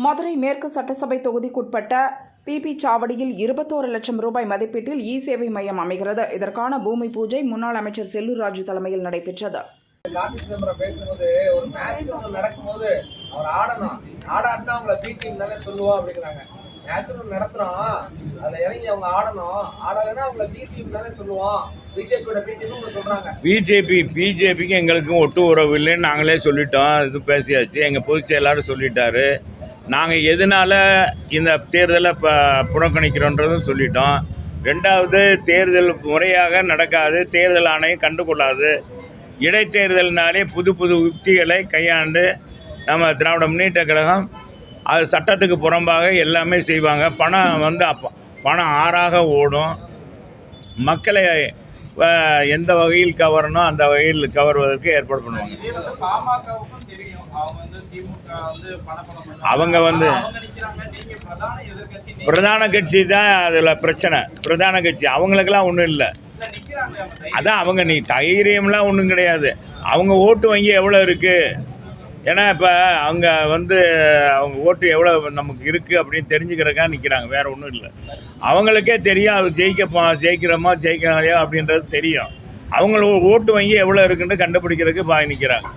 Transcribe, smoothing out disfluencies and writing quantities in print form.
மதுரை மேற்கு சட்டசபை தொகுதிக்குட்பட்ட பிபி சாவடியில் 21 லட்சம் ரூபாய் மதிப்பீட்டில் சேவை மையம் அமைகிறது. இதற்கான பூமி பூஜை முன்னாள் அமைச்சர் செல்லூர் ராஜு தலைமையில் நடைபெற்றது. பேசும்போது ஒரு மேட்ச் நடக்கும்போது அவர் ஆடணும், ஆடாட்டினா அவங்கள பி டீம் தானே சொல்லுவோம் அப்படிங்கிறாங்க. மேட்ச் நடத்துறோம், அதுல இறங்கி அவங்க ஆடணும், ஆடலைன்னா அவங்கள பி டீம் தானே சொல்லுவோம். பிஜேபியோட பி டீம் சொல்றாங்க. பிஜேபிக்கு எங்களுக்கும் ஒட்டு உறவு இல்லைன்னு நாங்களே சொல்லிட்டோம். இது பேசியாச்சு. எங்கள் பொதுச் செயலாளர் சொல்லிட்டாரு. நாங்கள் எதனால இந்த தேர்தலை புறக்கணிக்கிறோன்றதும் சொல்லிட்டோம். ரெண்டாவது, தேர்தல் முறையாக நடக்காது, தேர்தல் ஆணையம் கண்டுகொள்ளாது. இடைத்தேர்தல்னாலே புது புது யுக்திகளை கையாண்டு நம்ம திராவிட முன்னேற்ற கழகம் அது சட்டத்துக்கு புறம்பாக எல்லாமே செய்வாங்க. பணம் ஆறாக ஓடும். மக்களை எந்த வகையில் கவரணும் அந்த வகையில் கவர்வதற்கு ஏற்பாடு பண்ணுவாங்க. அவங்க பிரதான கட்சி தான் அதில் பிரச்சனை. பிரதான கட்சி அவங்களுக்கெல்லாம் ஒன்றும் இல்லை. அதான் அவங்க தைரியம்லாம் ஒன்றும் கிடையாது. அவங்க ஓட்டு வங்கி எவ்வளோ இருக்குது, ஏன்னா இப்போ அவங்க அவங்க ஓட்டு எவ்வளோ நமக்கு இருக்குது அப்படின்னு தெரிஞ்சுக்கிறக்காக நிற்கிறாங்க. வேறு ஒன்றும் இல்லை. அவங்களுக்கே தெரியும் அது ஜெயிக்கிறோமா அப்படின்றது தெரியும். அவங்களோட ஓட்டு வங்கி எவ்வளோ இருக்குன்னு கண்டுபிடிக்கிறதுக்கு நிற்கிறாங்க.